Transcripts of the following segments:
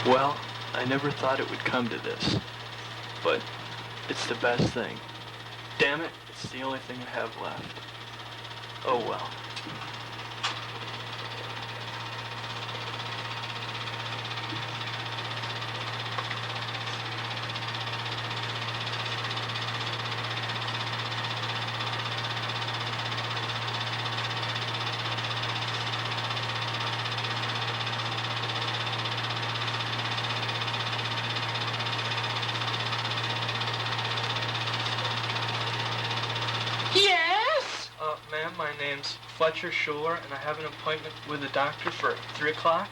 Well, I never thought it would come to this, but it's the best thing. Damn it, it's the only thing I have left. Oh well. Yes? Ma'am, my name's Fletcher Schuler, and I have an appointment with the doctor for 3 o'clock.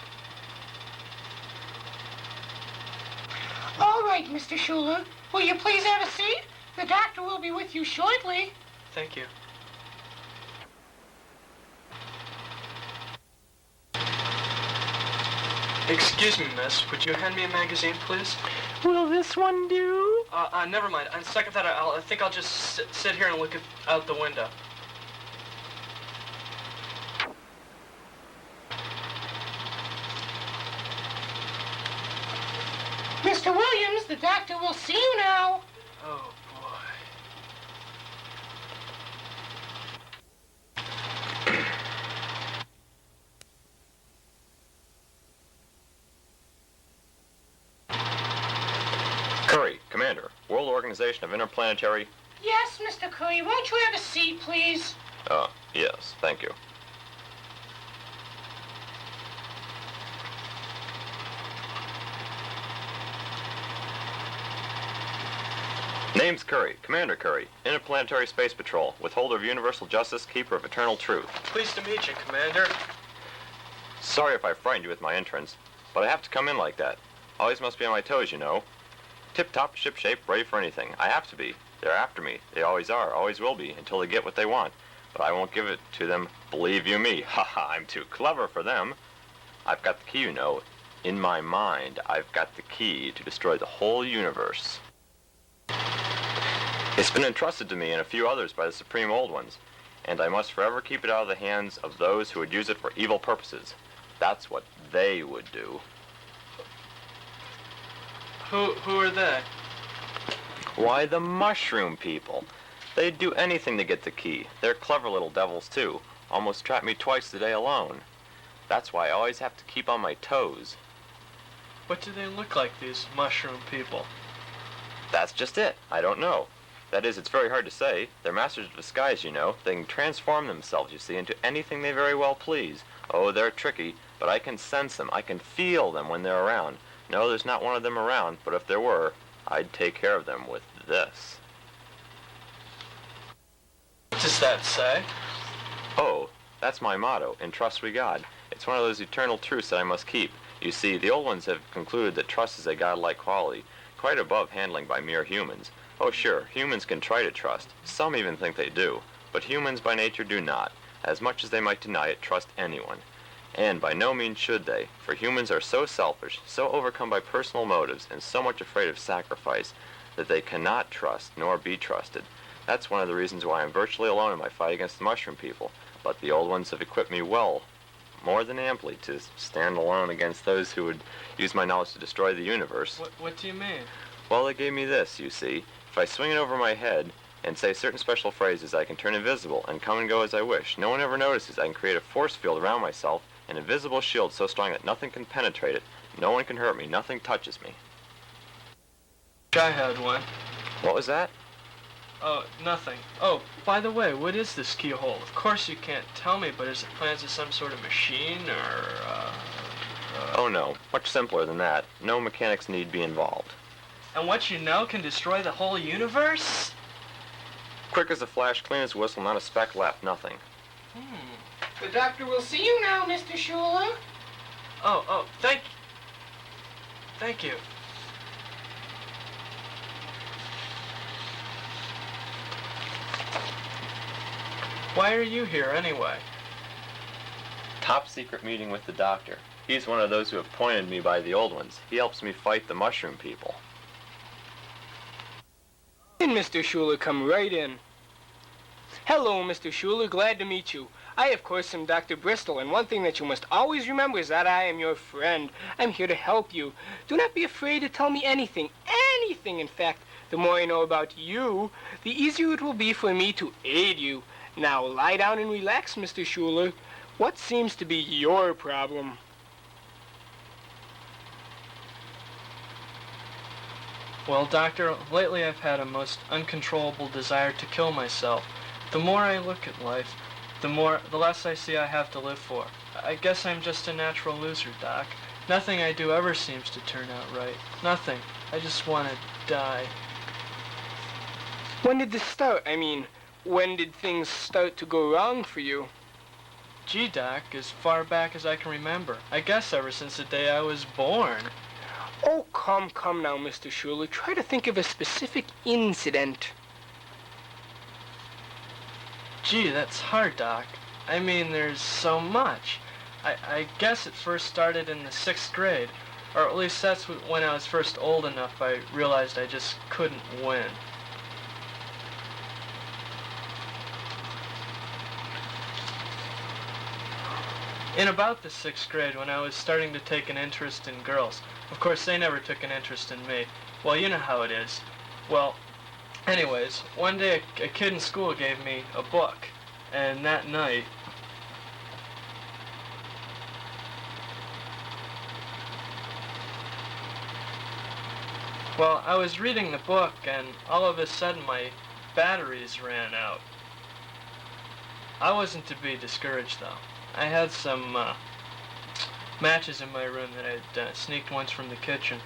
All right, Mr. Schuler. Will you please have a seat? The doctor will be with you shortly. Thank you. Excuse me, miss. Would you hand me a magazine, please? Will this one do? Never mind. On second thought, I think I'll just sit here and look out the window. Mr. Williams, the doctor will see you now. Oh, boy. Curry, Commander, World Organization of Interplanetary... Yes, Mr. Curry. Won't you have a seat, please? Yes, thank you. Name's Curry, Commander Curry, Interplanetary Space Patrol, withholder of universal justice, keeper of eternal truth. Pleased to meet you, Commander. Sorry if I frightened you with my entrance, but I have to come in like that. Always must be on my toes, you know. Tip-top, ship-shape, ready for anything. I have to be. They're after me. They always are, always will be, until they get what they want. But I won't give it to them, believe you me. Ha-ha, I'm too clever for them. I've got the key, you know. In my mind, I've got the key to destroy the whole universe. It's been entrusted to me and a few others by the Supreme Old Ones, and I must forever keep it out of the hands of those who would use it for evil purposes. That's what they would do. Who are they? Why, the mushroom people. They'd do anything to get the key. They're clever little devils, too. Almost trapped me twice today alone. That's why I always have to keep on my toes. What do they look like, these mushroom people? That's just it. I don't know. That is, it's very hard to say. They're masters of disguise, you know. They can transform themselves, you see, into anything they very well please. Oh, they're tricky, but I can sense them. I can feel them when they're around. No, there's not one of them around, but if there were, I'd take care of them with this. What does that say? Oh, that's my motto, in trust we God. It's one of those eternal truths that I must keep. You see, the old ones have concluded that trust is a godlike quality, quite above handling by mere humans. Oh sure, humans can try to trust. Some even think they do. But humans by nature do not, as much as they might deny it, trust anyone. And by no means should they, for humans are so selfish, so overcome by personal motives, and so much afraid of sacrifice, that they cannot trust nor be trusted. That's one of the reasons why I'm virtually alone in my fight against the mushroom people. But the old ones have equipped me well, more than amply, to stand alone against those who would use my knowledge to destroy the universe. What do you mean? Well, they gave me this, you see. If I swing it over my head and say certain special phrases, I can turn invisible and come and go as I wish. No one ever notices. I can create a force field around myself, an invisible shield so strong that nothing can penetrate it. No one can hurt me. Nothing touches me. I had one. What was that? Oh, nothing. Oh, by the way, what is this keyhole? Of course you can't tell me, but is it plans as some sort of machine, or, Oh no, much simpler than that. No mechanics need be involved. And what you know can destroy the whole universe? Quick as a flash, clean as a whistle, not a speck left, nothing. The doctor will see you now, Mr. Schuler. Oh, thank you. Why are you here, anyway? Top secret meeting with the doctor. He's one of those who have appointed me by the old ones. He helps me fight the mushroom people. And Mr. Schuler, come right in. Hello, Mr. Schuler. Glad to meet you. I, of course, am Dr. Bristol, and one thing that you must always remember is that I am your friend. I'm here to help you. Do not be afraid to tell me anything. Anything, in fact. The more I know about you, the easier it will be for me to aid you. Now, lie down and relax, Mr. Schuler. What seems to be your problem? Well, Doctor, lately I've had a most uncontrollable desire to kill myself. The more I look at life, the less I see I have to live for. I guess I'm just a natural loser, Doc. Nothing I do ever seems to turn out right. Nothing. I just want to die. When did this start? I mean, when did things start to go wrong for you? Gee, Doc, as far back as I can remember. I guess ever since the day I was born. Oh, come now, Mr. Schuler. Try to think of a specific incident. Gee, that's hard, Doc. I mean, there's so much. I guess it first started in the 6th grade. Or at least that's when I was first old enough I realized I just couldn't win. In about the 6th grade, when I was starting to take an interest in girls. Of course, they never took an interest in me. Well, you know how it is. Well, anyways, one day a kid in school gave me a book. And that night... Well, I was reading the book, and all of a sudden my batteries ran out. I wasn't to be discouraged, though. I had some matches in my room that I'd sneaked once from the kitchen.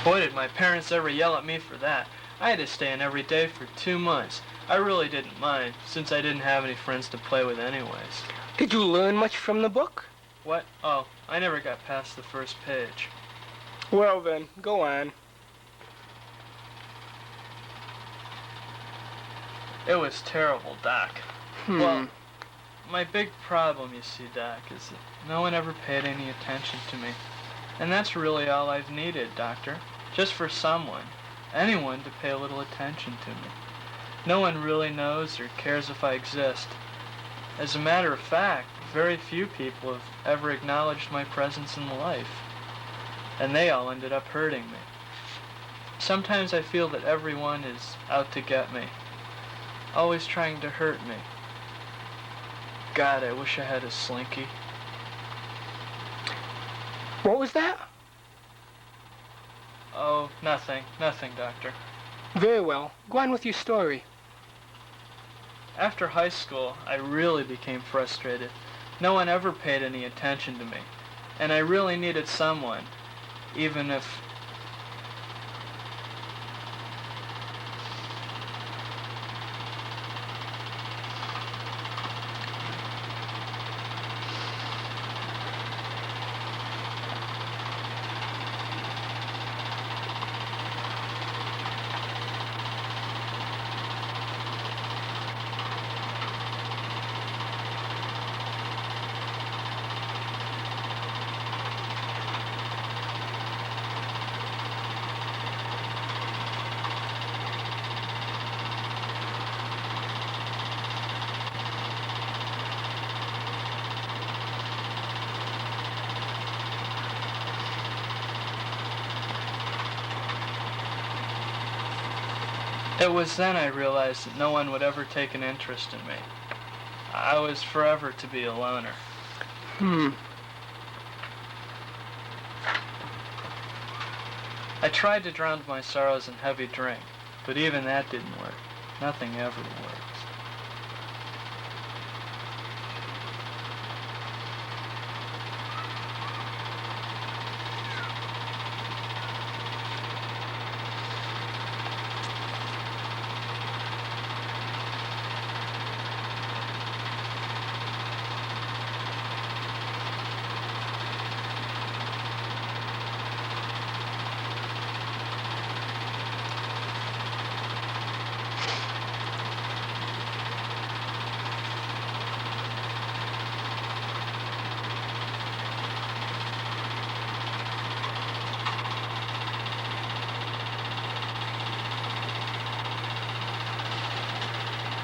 Boy, did my parents ever yell at me for that. I had to stay in every day for 2 months. I really didn't mind, since I didn't have any friends to play with anyways. Did you learn much from the book? What? Oh, I never got past the first page. Well then, go on. It was terrible, Doc. Well, my big problem, you see, Doc, is that no one ever paid any attention to me. And that's really all I've needed, Doctor. Just for someone, anyone, to pay a little attention to me. No one really knows or cares if I exist. As a matter of fact, very few people have ever acknowledged my presence in life. And they all ended up hurting me. Sometimes I feel that everyone is out to get me. Always trying to hurt me. God, I wish I had a slinky. What was that? Oh, nothing, Doctor. Very well. Go on with your story. After high school, I really became frustrated. No one ever paid any attention to me. And I really needed someone, even if... It was then I realized that no one would ever take an interest in me. I was forever to be a loner. I tried to drown my sorrows in heavy drink, but even that didn't work. Nothing ever works.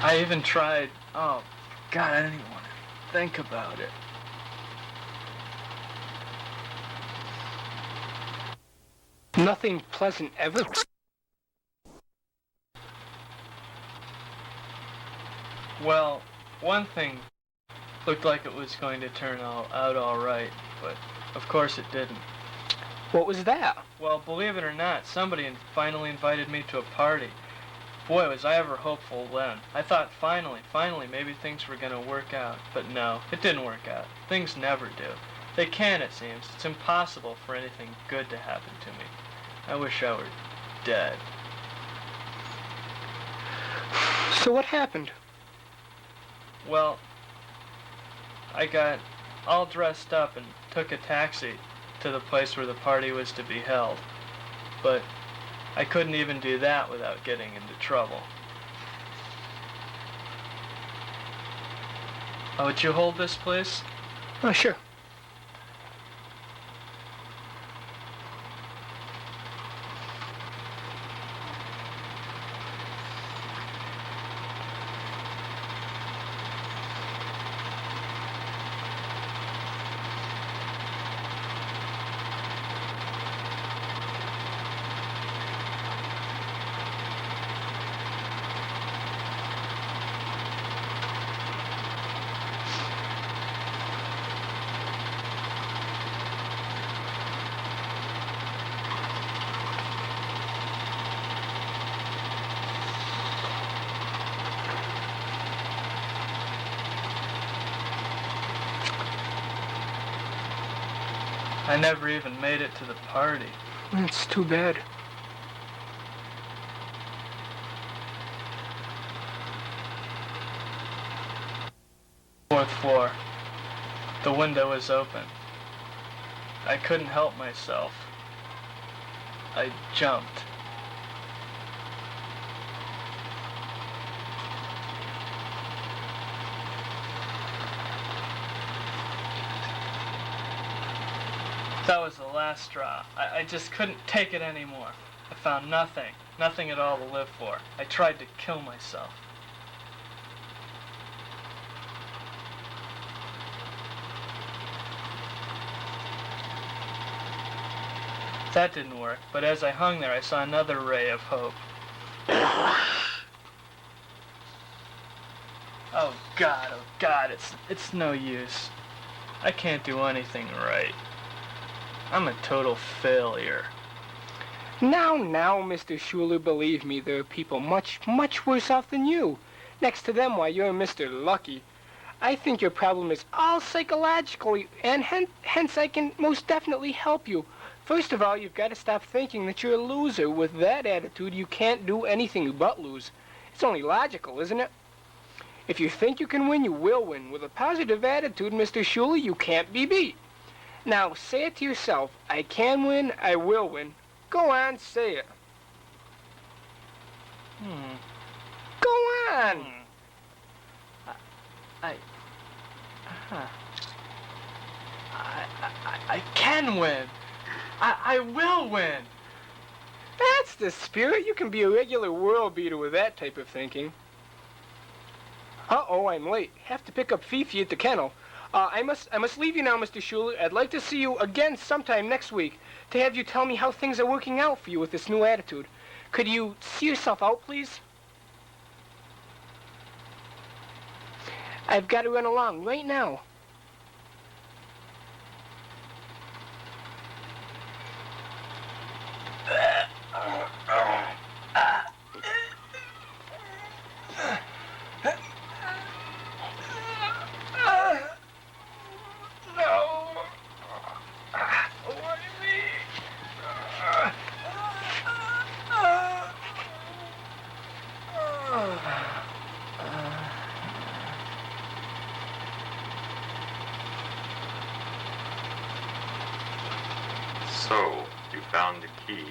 I even tried, oh, God, I didn't even want to think about it. Nothing pleasant ever? Well, one thing looked like it was going to turn out all right, but of course it didn't. What was that? Well, believe it or not, somebody finally invited me to a party. Boy, was I ever hopeful then. I thought finally, maybe things were going to work out. But no, it didn't work out. Things never do. They can, it seems. It's impossible for anything good to happen to me. I wish I were dead. So what happened? Well, I got all dressed up and took a taxi to the place where the party was to be held. But I couldn't even do that without getting into trouble. Oh, would you hold this, please? Oh, sure. I never even made it to the party. That's too bad. Fourth floor. The window was open. I couldn't help myself. I jumped. That was the last straw. I just couldn't take it anymore. I found nothing at all to live for. I tried to kill myself. That didn't work, but as I hung there, I saw another ray of hope. Oh God, it's no use. I can't do anything right. I'm a total failure. Now, Mr. Schuler, believe me, there are people much worse off than you. Next to them, why, you're Mr. Lucky. I think your problem is all psychological, and hence I can most definitely help you. First of all, you've got to stop thinking that you're a loser. With that attitude, you can't do anything but lose. It's only logical, isn't it? If you think you can win, you will win. With a positive attitude, Mr. Schuler, you can't be beat. Now, say it to yourself. I can win, I will win. Go on, say it. Go on. I can win. I will win. That's the spirit. You can be a regular world beater with that type of thinking. Uh-oh, I'm late. Have to pick up Fifi at the kennel. I must leave you now, Mr. Schuler. I'd like to see you again sometime next week to have you tell me how things are working out for you with this new attitude. Could you see yourself out, please? I've got to run along right now. So, you found the key.